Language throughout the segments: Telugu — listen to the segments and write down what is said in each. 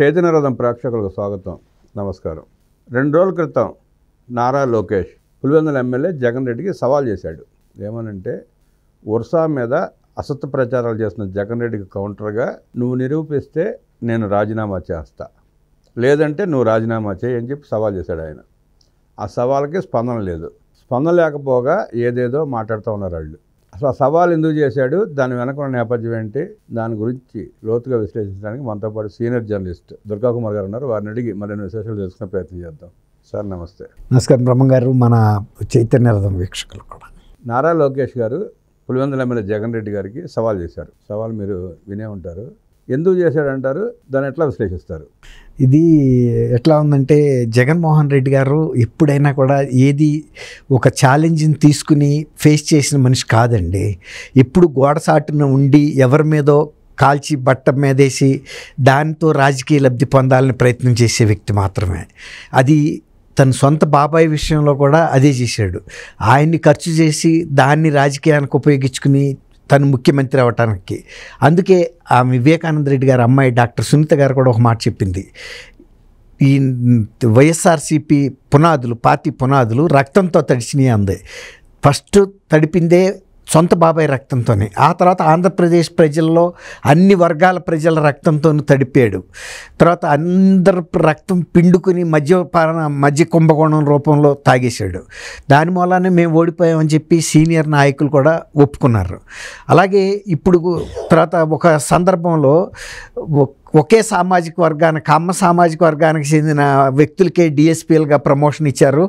చైతన్యరథం ప్రేక్షకులకు స్వాగతం. నమస్కారం. 2 రోజుల క్రితం నారా లోకేష్ పులివెందుల ఎమ్మెల్యే జగన్ రెడ్డికి సవాల్ చేశాడు. ఏమనంటే, వర్షా మీద అసత్య ప్రచారాలు చేసిన జగన్ రెడ్డికి కౌంటర్గా, నువ్వు నిరూపిస్తే నేను రాజీనామా చేస్తా, లేదంటే నువ్వు రాజీనామా చేయి అని చెప్పి సవాల్ చేశాడు ఆయన. ఆ సవాల్కి స్పందన లేదు. స్పందన లేకపోగా ఏదేదో మాట్లాడుతూ ఉన్నారు వాళ్ళు. అసలు ఆ సవాల్ ఎందుకు చేశాడు, దాని వెనక ఉన్న నేపథ్యం ఏంటి, దాని గురించి లోతుగా విశ్లేషించడానికి మనతో పాటు సీనియర్ జర్నలిస్ట్ దుర్గా కుమార్ గారు ఉన్నారు. వారిని అడిగి మరిన్ని విశేషాలు తెలుసుకునే ప్రయత్నం చేద్దాం. సార్ నమస్తే. నమస్కారం బ్రహ్మ గారు, మన చైతన్యరథం వీక్షకులు కూడా. నారా లోకేష్ గారు పులివెందుల ఎమ్మెల్యే జగన్ రెడ్డి గారికి సవాల్ చేశారు. సవాల్ మీరు వినే ఉంటారు. ఎందుకు చేశాడంటారు, దాన్ని ఎట్లా విశ్లేషిస్తారు? ఇది ఎట్లా ఉందంటే, జగన్మోహన్ రెడ్డి గారు ఎప్పుడైనా కూడా ఏది ఒక ఛాలెంజ్ని తీసుకుని ఫేస్ చేసిన మనిషి కాదండి. ఎప్పుడు గోడసాటున ఉండి ఎవరి మీదో కాల్చి బట్ట మీదేసి దానితో రాజకీయ లబ్ధి పొందాలని ప్రయత్నం చేసే వ్యక్తి మాత్రమే. అది తన సొంత బాబాయ్ విషయంలో కూడా అదే చేశాడు. ఆయన్ని ఖర్చు చేసి దాన్ని రాజకీయానికి ఉపయోగించుకుని తను ముఖ్యమంత్రి అవ్వటానికి. అందుకే ఆ వివేకానంద రెడ్డి గారి అమ్మాయి డాక్టర్ సునీత గారు కూడా ఒక మాట చెప్పింది, ఈ వైఎస్ఆర్సీపీ పునాదులు, పార్టీ పునాదులు రక్తంతో తడిచినాయి అంది. ఫస్ట్ తడిపిందే సొంత బాబాయ్ రక్తంతోనే, ఆ తర్వాత ఆంధ్రప్రదేశ్ ప్రజల్లో అన్ని వర్గాల ప్రజల రక్తంతో తడిపాడు. తర్వాత అందరు రక్తం పిండుకుని మధ్య కుంభకోణం రూపంలో తాగేశాడు. దాని మూలానే మేము ఓడిపోయామని చెప్పి సీనియర్ నాయకులు కూడా ఒప్పుకున్నారు. అలాగే ఇప్పుడు తర్వాత ఒక సందర్భంలో ఒకే సామాజిక వర్గానికి, కమ్మ సామాజిక వర్గానికి చెందిన వ్యక్తులకే డిఎస్పీలుగా ప్రమోషన్ ఇచ్చారు.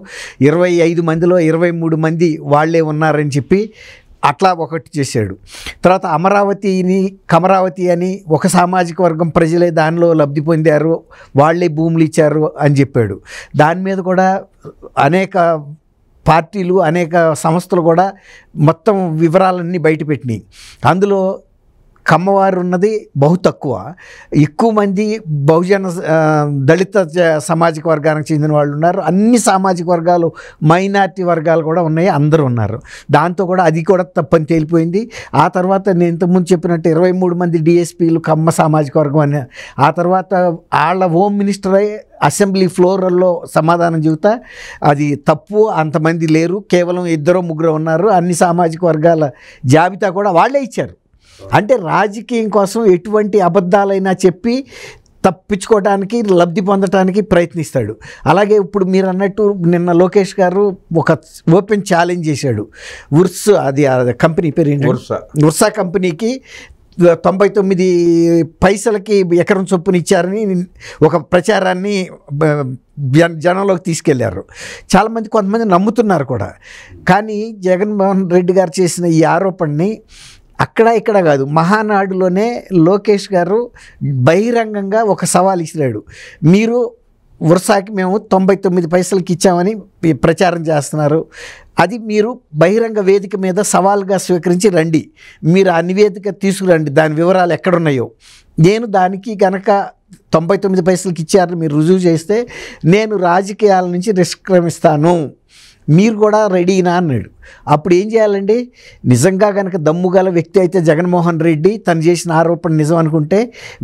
25 మందిలో 23 మంది వాళ్ళే ఉన్నారని చెప్పి అట్లా ఒకటి చేశాడు. తర్వాత కమరావతి అని ఒక సామాజిక వర్గం ప్రజలే దానిలో లబ్ధి పొందారు, వాళ్ళే భూములు ఇచ్చారు అని చెప్పాడు. దాని మీద కూడా అనేక పార్టీలు, అనేక సంస్థలు కూడా మొత్తం వివరాలన్నీ బయటపెట్టినాయి. అందులో కమ్మవారు ఉన్నది బహు తక్కువ, ఎక్కువ మంది బహుజన దళిత సామాజిక వర్గానికి చెందిన వాళ్ళు ఉన్నారు. అన్ని సామాజిక వర్గాలు, మైనార్టీ వర్గాలు కూడా ఉన్నాయి, అందరూ ఉన్నారు. దాంతో కూడా అది కూడా తప్పని తేలిపోయింది. ఆ తర్వాత నేను ఇంతకుముందు చెప్పినట్టు 23 మంది డిఎస్పీలు కమ్మ సామాజిక వర్గం అని, ఆ తర్వాత వాళ్ళ హోమ్ మినిస్టర్ అసెంబ్లీ ఫ్లోర్లో సమాధానం చెబుతా అది తప్పు, అంతమంది లేరు, కేవలం 2-3 ఉన్నారు, అన్ని సామాజిక వర్గాల జాబితా కూడా వాళ్ళే ఇచ్చారు. అంటే రాజకీయం కోసం ఎటువంటి అబద్ధాలైనా చెప్పి తప్పించుకోవడానికి, లబ్ధి పొందడానికి ప్రయత్నిస్తాడు. అలాగే ఇప్పుడు మీరు అన్నట్టు నిన్న లోకేష్ గారు ఒక ఓపెన్ ఛాలెంజ్ చేశాడు. అది కంపెనీ పేరు ఏంటి, వర్షా కంపెనీకి 99 పైసలకి ఎకరం చొప్పున ఇచ్చారని ఒక ప్రచారాన్ని జనంలోకి తీసుకెళ్లారు. కొంతమంది నమ్ముతున్నారు కూడా. కానీ జగన్మోహన్ రెడ్డి గారు చేసిన ఈ ఆరోపణని ఇక్కడ కాదు, మహానాడులోనే లోకేష్ గారు బహిరంగంగా ఒక సవాల్ ఇచ్చినాడు. మీరు వర్షాకి మేము 99 పైసలకి ఇచ్చామని ప్రచారం చేస్తున్నారు, అది మీరు బహిరంగ వేదిక మీద సవాల్గా స్వీకరించి రండి, మీరు ఆ నివేదిక తీసుకురండి, దాని వివరాలు ఎక్కడున్నాయో, నేను దానికి కనుక 99 పైసలకి ఇచ్చారని మీరు రుజువు చేస్తే నేను రాజకీయాల నుంచి నిష్క్రమిస్తాను, మీరు కూడా రెడీనా అన్నాడు. అప్పుడు ఏం చేయాలండి, నిజంగా కనుక దమ్ముగల వ్యక్తి అయితే జగన్మోహన్ రెడ్డి తను చేసిన ఆరోపణ నిజం అనుకుంటే,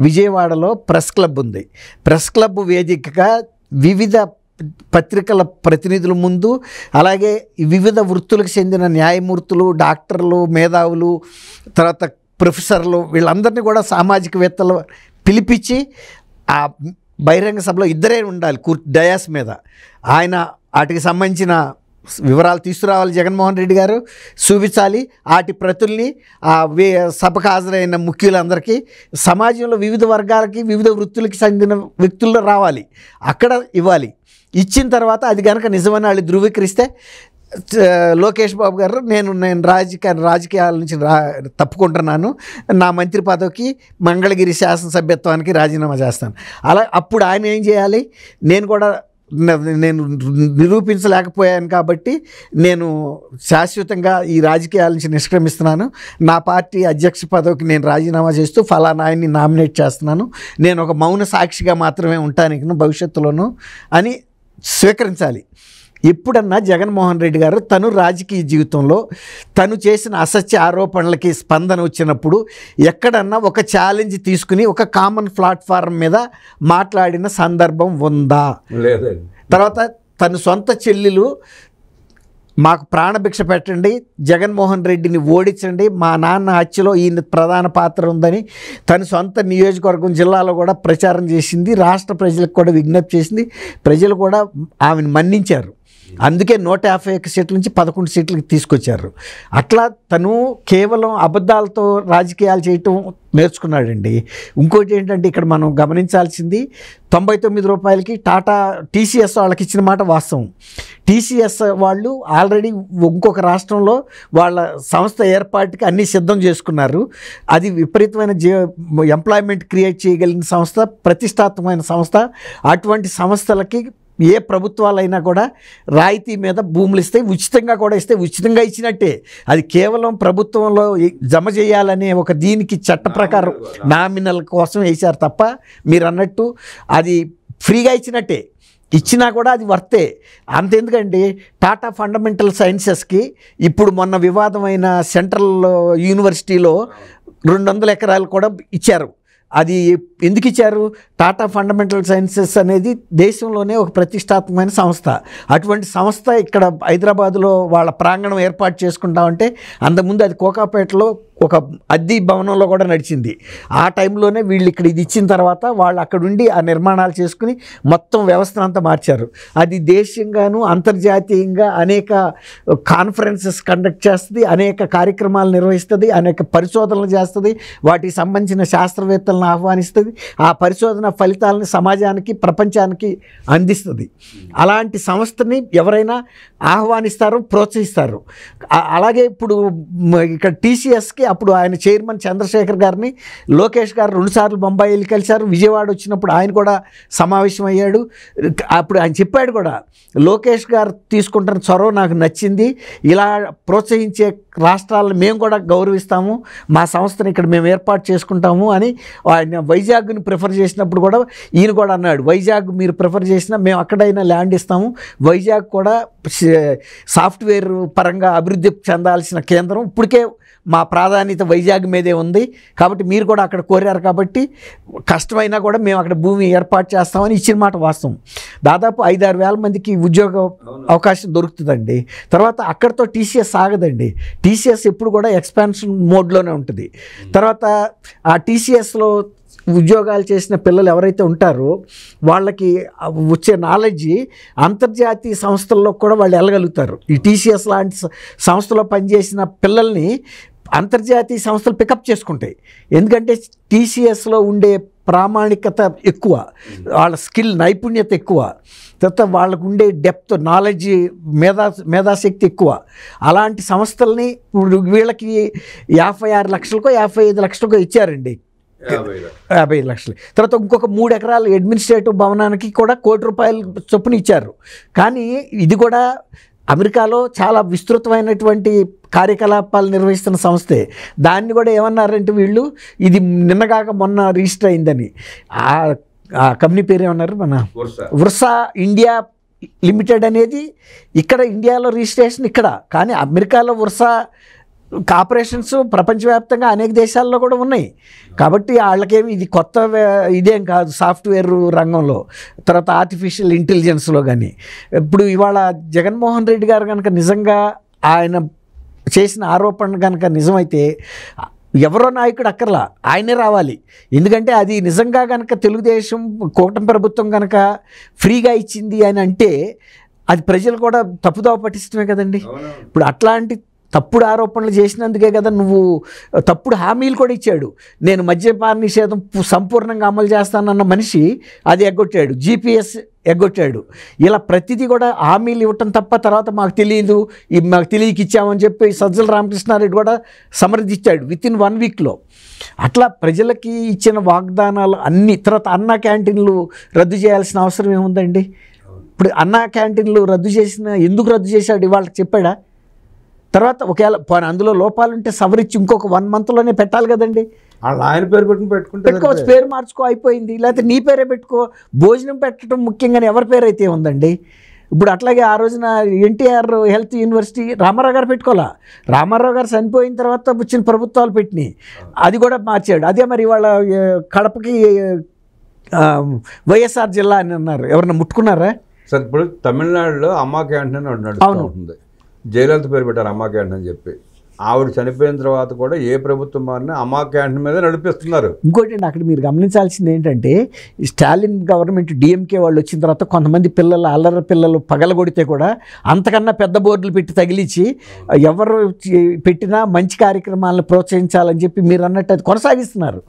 విజయవాడలో ప్రెస్ క్లబ్ ఉంది. ప్రెస్ క్లబ్ వేదికగా వివిధ పత్రికల ప్రతినిధుల ముందు, అలాగే వివిధ వృత్తులకు చెందిన న్యాయమూర్తులు, డాక్టర్లు, మేధావులు, తర్వాత ప్రొఫెసర్లు, వీళ్ళందరినీ కూడా సామాజికవేత్తలు పిలిపించి ఆ బహిరంగ సభలో ఇద్దరే ఉండాలి డయాస్ మీద. ఆయన వాటికి సంబంధించిన వివరాలు తీసుకురావాలి, జగన్మోహన్ రెడ్డి గారు చూపించాలి. వాటి ప్రతుల్ని సభకు హాజరైన ముఖ్యులందరికీ, సమాజంలో వివిధ వర్గాలకి, వివిధ వృత్తులకి చెందిన వ్యక్తుల్లో రావాలి, అక్కడ ఇవ్వాలి. ఇచ్చిన తర్వాత అది కనుక నిజమని వాళ్ళు ధృవీకరిస్తే, లోకేష్ బాబు గారు నేను రాజకీయాల నుంచి తప్పుకుంటున్నాను, నా మంత్రి పదవికి మంగళగిరి శాసనసభ్యత్వానికి రాజీనామా చేస్తాను. అప్పుడు ఆయన ఏం చేయాలి, నేను నిరూపించలేకపోయాను కాబట్టి నేను శాశ్వతంగా ఈ రాజకీయాల నుంచి నిష్క్రమిస్తున్నాను, నా పార్టీ అధ్యక్ష పదవికి నేను రాజీనామా చేస్తూ ఫలానా ఆయన్ని నామినేట్ చేస్తున్నాను, నేను ఒక మౌన సాక్షిగా మాత్రమే ఉంటాను భవిష్యత్తులోనూ అని స్వీకరించాలి. ఎప్పుడన్నా జగన్మోహన్ రెడ్డి గారు తను రాజకీయ జీవితంలో తను చేసిన అసత్య ఆరోపణలకి స్పందన వచ్చినప్పుడు ఎక్కడన్నా ఒక ఛాలెంజ్ తీసుకుని ఒక కామన్ ప్లాట్ఫారం మీద మాట్లాడిన సందర్భం ఉందా? లేదండి. తర్వాత తన సొంత చెల్లెలు మాకు ప్రాణభిక్ష పెట్టండి, జగన్మోహన్ రెడ్డిని ఓడించండి, మా నాన్న హత్యలో ఈయన ప్రధాన పాత్ర ఉందని తన సొంత నియోజకవర్గం జిల్లాలో కూడా ప్రచారం చేసింది. రాష్ట్ర ప్రజలకు కూడా విజ్ఞప్తి చేసింది. ప్రజలు కూడా ఆమెను మన్నించారు. అందుకే 151 సీట్ల నుంచి 11 సీట్లకి తీసుకొచ్చారు. అట్లా తను కేవలం అబద్ధాలతో రాజకీయాలు చేయటం నేర్చుకున్నాడండి. ఇంకోటి ఏంటంటే ఇక్కడ మనం గమనించాల్సింది 99 రూపాయలకి టాటా టీసీఎస్ వాళ్ళకి ఇచ్చిన మాట వాస్తవం. టీసీఎస్ వాళ్ళు ఆల్రెడీ ఇంకొక రాష్ట్రంలో వాళ్ళ సంస్థ ఏర్పాటుకి అన్నీ సిద్ధం చేసుకున్నారు. అది విపరీతమైన ఎంప్లాయ్మెంట్ క్రియేట్ చేయగలిగిన సంస్థ, ప్రతిష్టాత్మకమైన సంస్థ. అటువంటి సంస్థలకి ఏ ప్రభుత్వాలైనా కూడా రాయితీ మీద భూములు ఇస్తే, ఉచితంగా కూడా ఇస్తే, ఉచితంగా ఇచ్చినట్టే. అది కేవలం ప్రభుత్వంలో జమ చేయాలనే ఒక దీనికి చట్ట ప్రకారం నామినల్ కోసం వేశారు తప్ప మీరు అన్నట్టు అది ఫ్రీగా ఇచ్చినట్టే. ఇచ్చినా కూడా అది వర్తే. అంతెందుకండి, టాటా ఫండమెంటల్ సైన్సెస్కి ఇప్పుడు మొన్న వివాదమైన సెంట్రల్ యూనివర్సిటీలో 200 ఎకరాలు కూడా ఇచ్చారు. అది ఎందుకు ఇచ్చారు? టాటా ఫండమెంటల్ సైన్సెస్ అనేది దేశంలోనే ఒక ప్రతిష్టాత్మకమైన సంస్థ. అటువంటి సంస్థ ఇక్కడ హైదరాబాదులో వాళ్ళ ప్రాంగణం ఏర్పాటు చేసుకుంటామంటే అంతకుముందు అది కోకాపేటలో ఒక అద్దె భవనంలో కూడా నడిచింది. ఆ టైంలోనే వీళ్ళు ఇక్కడ ఇది ఇచ్చిన తర్వాత వాళ్ళు అక్కడుండి ఆ నిర్మాణాలు చేసుకుని మొత్తం వ్యవస్థను అంతా మార్చారు. అది దేశీయంగాను అంతర్జాతీయంగా అనేక కాన్ఫరెన్సెస్ కండక్ట్ చేస్తుంది, అనేక కార్యక్రమాలు నిర్వహిస్తుంది, అనేక పరిశోధనలు చేస్తుంది, వాటికి సంబంధించిన శాస్త్రవేత్తలను ఆహ్వానిస్తుంది, ఆ పరిశోధన ఫలితాలను సమాజానికి ప్రపంచానికి అందిస్తుంది. అలాంటి సంస్థని ఎవరైనా ఆహ్వానిస్తారు, ప్రోత్సహిస్తారు. అలాగే ఇప్పుడు ఇక్కడ టీసీఎస్కి అప్పుడు ఆయన చైర్మన్ చంద్రశేఖర్ గారిని లోకేష్ గారు 2 సార్లు బొంబాయి వెళ్ళి కలిశారు. విజయవాడ వచ్చినప్పుడు ఆయన కూడా సమావేశం అయ్యాడు. అప్పుడు ఆయన చెప్పాడు కూడా, లోకేష్ గారు తీసుకుంటున్న చొరవ నాకు నచ్చింది, ఇలా ప్రోత్సహించే రాష్ట్రాలను మేము కూడా గౌరవిస్తాము, మా సంస్థను ఇక్కడ మేము ఏర్పాటు చేసుకుంటాము అని ఆయన వైజాగ్ని ప్రిఫర్ చేసినప్పుడు కూడా ఈయన కూడా అన్నాడు, వైజాగ్ మీరు ప్రిఫర్ చేసినా మేము అక్కడైనా ల్యాండ్ ఇస్తాము, వైజాగ్ కూడా సాఫ్ట్వేర్ పరంగా అభివృద్ధి చెందాల్సిన కేంద్రం, ఇప్పటికే మా ప్రాధాన్యత వైజాగ్ మీదే ఉంది కాబట్టి మీరు కూడా అక్కడ కోరారు కాబట్టి కష్టమైనా కూడా మేము అక్కడ భూమి ఏర్పాటు చేస్తామని ఇచ్చిన మాట వాస్తవం. దాదాపు 5-6 వేల మందికి ఉద్యోగ అవకాశం దొరుకుతుందండి. తర్వాత అక్కడితో టీసీఎస్ ఆగదండి. టీసీఎస్ ఎప్పుడు కూడా ఎక్స్పాన్షన్ మోడ్లోనే ఉంటుంది. తర్వాత ఆ టీసీఎస్లో ఉద్యోగాలు చేసిన పిల్లలు ఎవరైతే ఉంటారో వాళ్ళకి వచ్చే నాలెడ్జి అంతర్జాతీయ సంస్థల్లో కూడా వాళ్ళు వెళ్ళగలుగుతారు. ఈ టీసీఎస్ లాంటి సంస్థలో పనిచేసిన పిల్లల్ని అంతర్జాతీయ సంస్థలు పికప్ చేసుకుంటాయి. ఎందుకంటే టీసీఎస్లో ఉండే ప్రామాణికత ఎక్కువ, వాళ్ళ స్కిల్ నైపుణ్యత ఎక్కువ, తర్వాత వాళ్ళకు ఉండే డెప్త్ నాలెడ్జ్ మేధాశక్తి ఎక్కువ. అలాంటి సంస్థల్ని ఇప్పుడు వీళ్ళకి 56 లక్షలకో 55 లక్షలకో ఇచ్చారండి, 50 లక్షలు. తర్వాత ఇంకొక 3 ఎకరాలు అడ్మినిస్ట్రేటివ్ భవనానికి కూడా ₹1,00,00,000 చొప్పున ఇచ్చారు. కానీ ఇది కూడా అమెరికాలో చాలా విస్తృతమైనటువంటి కార్యకలాపాలు నిర్వహిస్తున్న సంస్థే. దాన్ని కూడా ఏమన్నారంటే వీళ్ళు, ఇది నిన్నగాక మొన్న రిజిస్టర్ అయిందని. ఆ కంపెనీ పేరు ఏమన్నారు, మన వర్సా ఇండియా లిమిటెడ్ అనేది ఇక్కడ ఇండియాలో రిజిస్ట్రేషన్ ఇక్కడ, కానీ అమెరికాలో వర్సా ఆపరేషన్స్ ప్రపంచవ్యాప్తంగా అనేక దేశాల్లో కూడా ఉన్నాయి. కాబట్టి వాళ్ళకేమి ఇది కొత్త ఇదేం కాదు సాఫ్ట్వేర్ రంగంలో, తర్వాత ఆర్టిఫిషియల్ ఇంటెలిజెన్స్లో. కానీ ఇప్పుడు ఇవాళ జగన్మోహన్ రెడ్డి గారు కనుక నిజంగా ఆయన చేసిన ఆరోపణ కనుక నిజమైతే ఎవరో నాయకుడు అక్కర్లా, ఆయనే రావాలి. ఎందుకంటే అది నిజంగా కనుక తెలుగుదేశం కూటమి ప్రభుత్వం కనుక ఫ్రీగా ఇచ్చింది అని అంటే అది ప్రజలు కూడా తప్పుదోవ పట్టించడమే కదండి. ఇప్పుడు అట్లాంటి తప్పుడు ఆరోపణలు చేసినందుకే కదా నువ్వు తప్పుడు హామీలు కూడా ఇచ్చాడు. నేను మద్యపాన నిషేధం సంపూర్ణంగా అమలు చేస్తానన్న మనిషి అది ఎగ్గొట్టాడు, జీపీఎస్ ఎగ్గొట్టాడు. ఇలా ప్రతిదీ కూడా హామీలు ఇవ్వటం తప్ప తర్వాత మాకు తెలియదు, మాకు తెలియక ఇచ్చామని చెప్పి సజ్జల రామకృష్ణారెడ్డి కూడా సమర్థించాడు వితిన్ 1 వీక్లో. అట్లా ప్రజలకి ఇచ్చిన వాగ్దానాలు అన్ని. తర్వాత అన్నా క్యాంటీన్లు రద్దు చేయాల్సిన అవసరం ఏముందండి? ఇప్పుడు అన్నా క్యాంటీన్లు ఎందుకు రద్దు చేశాడు ఇవాళ చెప్పాడా? తర్వాత ఒకవేళ అందులో లోపాలుంటే సవరించి ఇంకొక 1 మంత్లోనే పెట్టాలి కదండి. ఆయన పేరు పెట్టుకోవచ్చు, పేరు మార్చుకో అయిపోయింది, లేకపోతే నీ పేరే పెట్టుకో. భోజనం పెట్టడం ముఖ్యంగానే ఎవరి పేరు అయితే ఉందండి. ఇప్పుడు అట్లాగే ఆ రోజున ఎన్టీఆర్ హెల్త్ యూనివర్సిటీ రామారావు గారు పెట్టుకోవాలా, రామారావు గారు చనిపోయిన తర్వాత వచ్చిన ప్రభుత్వాలు పెట్టినాయి, అది కూడా మార్చాడు. అదే మరి ఇవాళ కడపకి వైఎస్ఆర్ జిల్లా అని అన్నారు, ఎవరన్నా ముట్టుకున్నారా? సార్ ఇప్పుడు తమిళనాడులో అమ్మా క్యాంటీన్ నడుస్తూ ఉంటుంది, జయలలిత పేరు పెట్టారు అమ్మా క్యాంటీన్ అని చెప్పి. ఆవిడ చనిపోయిన తర్వాత కూడా ఏ ప్రభుత్వం మారినా అమ్మా క్యాంటీన్ మీద నడిపిస్తున్నారు. ఇంకోటి అక్కడ మీరు గమనించాల్సింది ఏంటంటే, స్టాలిన్ గవర్నమెంట్ డిఎంకే వాళ్ళు వచ్చిన తర్వాత కొంతమంది పిల్లలు అల్లరి పిల్లలు పగలగొడితే కూడా అంతకన్నా పెద్ద బోర్డులు పెట్టి తగిలించి ఎవరు పెట్టినా మంచి కార్యక్రమాలను ప్రోత్సహించాలని చెప్పి మీరు అన్నట్టు అది కొనసాగిస్తున్నారు.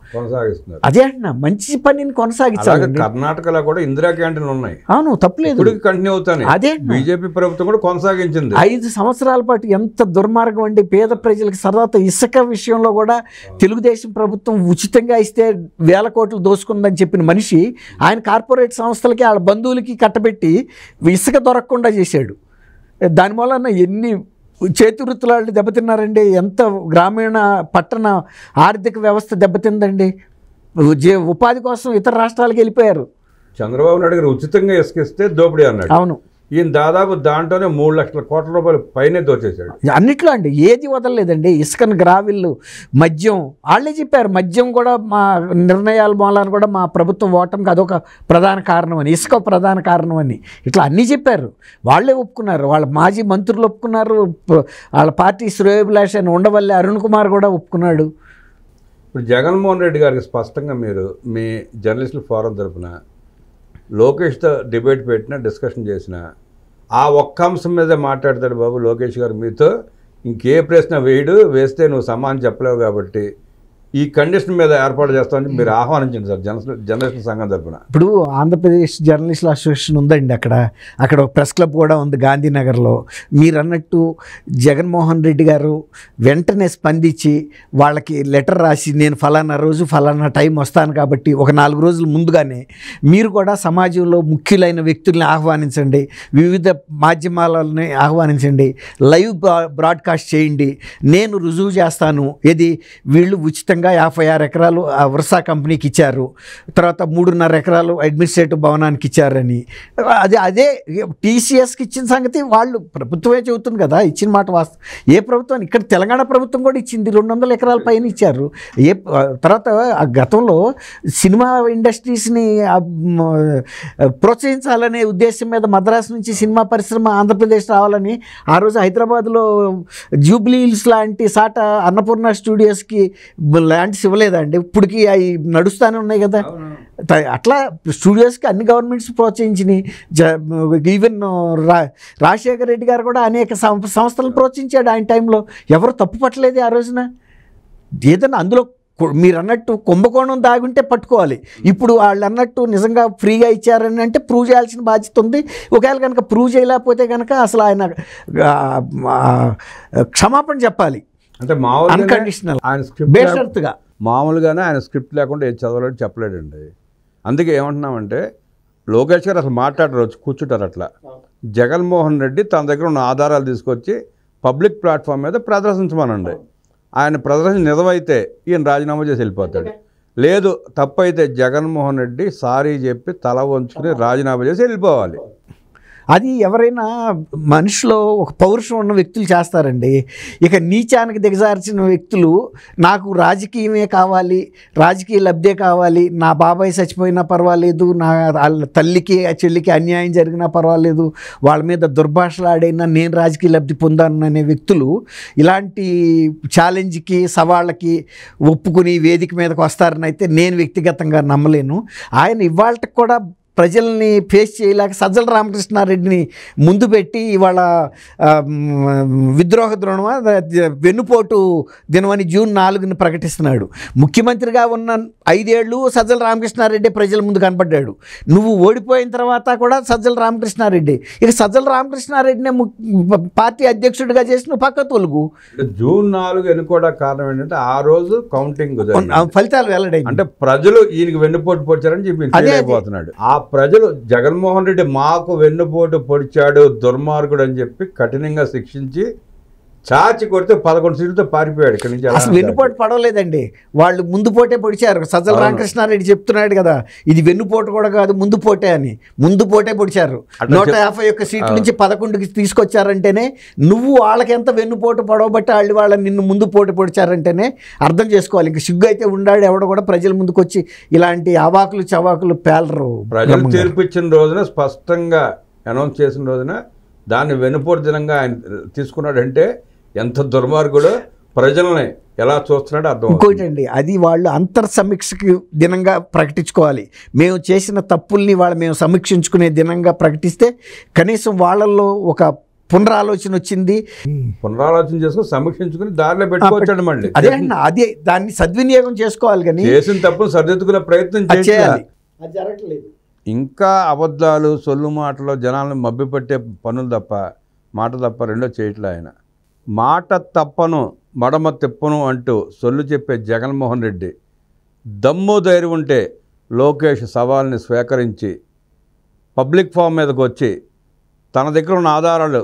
అదే అంటున్నా, మంచి పనిని కొనసాగించాలి. కర్ణాటకలో కూడా ఇందిరా క్యాంటీన్లు ఉన్నాయి. అవును, తప్పులేదు, కంటిన్యూ అవుతాయి. అదే బీజేపీ ప్రభుత్వం కూడా కొనసాగించింది. 5 సంవత్సరాల పాటు ఎంత దుర్మార్గం అండి. పేద ప్రజలకు తర్వాత ఇసుక విషయంలో కూడా తెలుగుదేశం ప్రభుత్వం ఉచితంగా ఇస్తే 1000 కోట్లు దోసుకుందని చెప్పిన మనిషి ఆయన కార్పొరేట్ సంస్థలకి వాళ్ళ బంధువులకి కట్టబెట్టి ఇసుక దొరకకుండా చేశాడు. దానివల్ల ఎన్ని చేతివృత్తులు దెబ్బతిన్నారండి, ఎంత గ్రామీణ పట్టణ ఆర్థిక వ్యవస్థ దెబ్బతిందండి. ఉపాధి కోసం ఇతర రాష్ట్రాలకు వెళ్ళిపోయారు. చంద్రబాబు నాయుడు గారు ఉచితంగా ఇసుకిస్తే దోపిడీ అన్నాడు. అవును, ఈయన దాదాపు దాంట్లోనే 3 లక్షల కోట్ల రూపాయలు పైనే దోచేశాడు. అన్నిట్లో అండి, ఏది వదలలేదండి. ఇసుకను, గ్రావిళ్ళు, మద్యం, వాళ్ళే చెప్పారు మద్యం కూడా మా నిర్ణయాల మూలాన్ని కూడా మా ప్రభుత్వం ఓటమికి అదొక ప్రధాన కారణం అని, ఇసుక ప్రధాన కారణం అని ఇట్లా అన్నీ చెప్పారు. వాళ్ళే ఒప్పుకున్నారు, వాళ్ళ మాజీ మంత్రులు ఒప్పుకున్నారు, వాళ్ళ పార్టీ శ్రేయోభిలాష అని ఉండవల్లి అరుణ్ కుమార్ కూడా ఒప్పుకున్నాడు. ఇప్పుడు జగన్మోహన్ రెడ్డి గారికి స్పష్టంగా మీరు మీ జర్నలిస్టుల ఫోరం తరఫున లోకేష్తో డిబేట్ పెట్టినా, డిస్కషన్ చేసినా ఆ ఒక్క అంశం మీదే మాట్లాడతాడు బాబు లోకేష్ గారు. మీతో ఇంకే ప్రశ్న వేస్తే నువ్వు సమాధానం చెప్పలేవు కాబట్టి ఈ కండిషన్ మీద ఏర్పాటు చేస్తామని మీరు ఆహ్వానించండి సార్ జర్నలిస్టుల సంఘం తరఫున. ఇప్పుడు ఆంధ్రప్రదేశ్ జర్నలిస్టుల అసోసియేషన్ ఉందండి, అక్కడ ఒక ప్రెస్ క్లబ్ కూడా ఉంది గాంధీనగర్లో. మీరు అన్నట్టు జగన్మోహన్ రెడ్డి గారు వెంటనే స్పందించి వాళ్ళకి లెటర్ రాసి నేను ఫలానా రోజు ఫలానా టైం వస్తాను కాబట్టి ఒక 4 రోజుల ముందుగానే మీరు కూడా సమాజంలో ముఖ్యులైన వ్యక్తుల్ని ఆహ్వానించండి, వివిధ మాధ్యమాలని ఆహ్వానించండి, లైవ్ బ్రాడ్కాస్ట్ చేయండి, నేను రుజువు చేస్తాను. ఇది వీళ్ళు ఉచితంగా 56 ఎకరాలు వర్సా కంపెనీకి ఇచ్చారు, తర్వాత 3.5 ఎకరాలు అడ్మినిస్ట్రేటివ్ భవనానికి ఇచ్చారని. అదే టీసీఎస్కి ఇచ్చిన సంగతి వాళ్ళు ప్రభుత్వమే చెబుతుంది కదా, ఇచ్చిన మాట వాస్తవం. ఏ ప్రభుత్వం, ఇక్కడ తెలంగాణ ప్రభుత్వం కూడా ఇచ్చింది, 200 ఎకరాల పైన ఇచ్చారు. తర్వాత గతంలో సినిమా ఇండస్ట్రీస్ని ప్రోత్సహించాలనే ఉద్దేశం మీద మద్రాసు నుంచి సినిమా పరిశ్రమ ఆంధ్రప్రదేశ్ రావాలని ఆ రోజు హైదరాబాద్లో జూబ్లీ హిల్స్ లాంటి సాట అన్నపూర్ణ స్టూడియోస్కి ల్యాండ్స్ ఇవ్వలేదండి. ఇప్పటికీ అవి నడుస్తూనే ఉన్నాయి కదా. అట్లా స్టూడియోస్కి అన్ని గవర్నమెంట్స్ ప్రోత్సహించినాయి. ఈవెన్ రాజశేఖర రెడ్డి గారు కూడా అనేక సంస్థలను ప్రోత్సహించాడు ఆయన టైంలో. ఎవరు తప్పు పట్టలేదు ఆ రోజున. ఏదన్నా అందులో మీరు అన్నట్టు కుంభకోణం దాగుంటే పట్టుకోవాలి. ఇప్పుడు వాళ్ళు అన్నట్టు నిజంగా ఫ్రీగా ఇచ్చారని అంటే ప్రూవ్ చేయాల్సిన బాధ్యత ఉంది. ఒకవేళ కనుక ప్రూవ్ చేయలేకపోతే కనుక అసలు ఆయన క్షమాపణ చెప్పాలి. అంటే అన్కండిషనల్, ఆయన స్క్రిప్ట్ బేషరతుగా. మామూలుగానే ఆయన స్క్రిప్ట్ లేకుండా ఏది చదవలేడు, చెప్పలేడండి. అందుకే ఏమంటున్నామంటే లోకేష్ గారు అసలు మాట్లాడరు, వచ్చి కూర్చుంటారు. అట్లా జగన్మోహన్ రెడ్డి తన దగ్గర ఉన్న ఆధారాలు తీసుకొచ్చి పబ్లిక్ ప్లాట్ఫామ్ మీద ప్రదర్శించమనండి. ఆయన ప్రదర్శన నిజమైతే ఈయన రాజీనామా చేసి వెళ్ళిపోతాడు, లేదు తప్పైతే జగన్మోహన్ రెడ్డి సారీ చెప్పి తల వంచుకుని రాజీనామా చేసి వెళ్ళిపోవాలి. అది ఎవరైనా మనిషిలో ఒక పౌరుషం ఉన్న వ్యక్తులు చేస్తారండి. ఇక నీచానికి దిగజార్చిన వ్యక్తులు నాకు రాజకీయమే కావాలి, రాజకీయ లబ్ధే కావాలి, నా బాబాయ్ చచ్చిపోయినా పర్వాలేదు, నా తల్లికి చెల్లికి అన్యాయం జరిగినా పర్వాలేదు, వాళ్ళ మీద దుర్భాషలాడైనా నేను రాజకీయ లబ్ధి పొందాను అనే వ్యక్తులు ఇలాంటి ఛాలెంజ్కి సవాళ్ళకి ఒప్పుకుని వేదిక మీదకి వస్తారని అయితే నేను వ్యక్తిగతంగా నమ్మలేను. ఆయన ఇవాళకి కూడా ప్రజల్ని ఫేస్ చేయలేక సజ్జల రామకృష్ణారెడ్డిని ముందు పెట్టి ఇవాళ విద్రోహ ద్రోణమా వెన్నుపోటు దినమని జూన్ 4ని ప్రకటిస్తున్నాడు. ముఖ్యమంత్రిగా ఉన్న 5 ఏళ్ళు సజ్జల రామకృష్ణారెడ్డి ప్రజల ముందు కనపడ్డాడు. నువ్వు ఓడిపోయిన తర్వాత కూడా సజ్జల రామకృష్ణారెడ్డి, ఇక సజ్జల రామకృష్ణారెడ్డినే పార్టీ అధ్యక్షుడిగా చేసి నువ్వు పక్క తొలుగు. జూన్ 4 ఎన్నుకోవడానికి కారణం ఏంటంటే ఆ రోజు కౌంటింగ్ ఫలితాలు వెల్లడై అంటే ప్రజలు ఈయనకి వెన్నుపోటు పొడిచారని చెప్పి అయిపోతున్నాడు. ఆ ప్రజలు జగన్మోహన్ రెడ్డి మాకు వెన్నుపోటు పొడిచాడు దుర్మార్గుడు అని చెప్పి కఠినంగా శిక్షించి చాచి కొడితే 11 సీట్లతో పారిపోయాడు ఇక్కడి నుంచి. అసలు వెన్నుపోటు పడవలేదండి, వాళ్ళు ముందు పోటే పొడిచారు. సజ్జల రామకృష్ణారెడ్డి చెప్తున్నాడు కదా, ఇది వెన్నుపోటు కూడా కాదు ముందు పోటే అని. ముందు పోటే పొడిచారు. 151 సీట్ల నుంచి 11కి తీసుకొచ్చారంటేనే, నువ్వు వాళ్ళకి ఎంత వెన్నుపోటు పడవబట్టి వాళ్ళని నిన్ను ముందు పోటీ పొడిచారంటేనే అర్థం చేసుకోవాలి. ఇంక సిగ్గు అయితే ఉండాడు ఎవడో కూడా ప్రజల ముందుకు వచ్చి ఇలాంటి అవాకులు చవాకులు పేలరు. ప్రజలు తీర్పు ఇచ్చిన రోజున, స్పష్టంగా అనౌన్స్ చేసిన రోజున దాన్ని వెన్నుపోటు దినంగా ఆయన తీసుకున్నాడంటే ఎంత దుర్మార్గుడు, ప్రజల్ని ఎలా చూస్తున్నాడో అర్థం. ఇంకోటండి, అది వాళ్ళు అంతర్సమీక్షకి దినంగా ప్రకటించుకోవాలి. మేము చేసిన తప్పుల్ని మేము సమీక్షించుకునే దినంగా ప్రకటిస్తే కనీసం వాళ్ళల్లో ఒక పునరాలోచన వచ్చింది. పునరాలోచన చేసుకుని సమీక్షించుకుని దారిలో పెట్టుకోవచ్చాడు. మళ్ళీ అదే దాన్ని సద్వినియోగం చేసుకోవాలి, కానీ చేసిన తప్పును సరిదిద్దుకునే ప్రయత్నం చేయాలి. అది జరగట్లేదు. ఇంకా అబద్ధాలు, సొల్లు మాటలు, జనాలను మభ్యపెట్టే పనులు తప్ప, మాట తప్ప రెండో చేయట్లే ఆయన. మాట తప్పను మడమ తిప్పను అంటూ సొల్లు చెప్పే జగన్మోహన్ రెడ్డి దమ్ము ధైర్యం ఉంటే లోకేష్ సవాల్ని స్వీకరించి పబ్లిక్ ఫామ్ మీదకి వచ్చి తన దగ్గర ఉన్న ఆధారాలు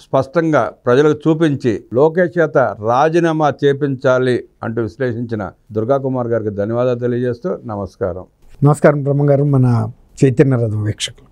స్పష్టంగా ప్రజలకు చూపించి లోకేష్ చేత రాజీనామా చేపించాలి అంటూ విశ్లేషించిన దుర్గా కుమార్ గారికి ధన్యవాదాలు తెలియజేస్తూ నమస్కారం. నమస్కారం బ్రహ్మగారు, మన చైతన్య రథం వీక్షకులు.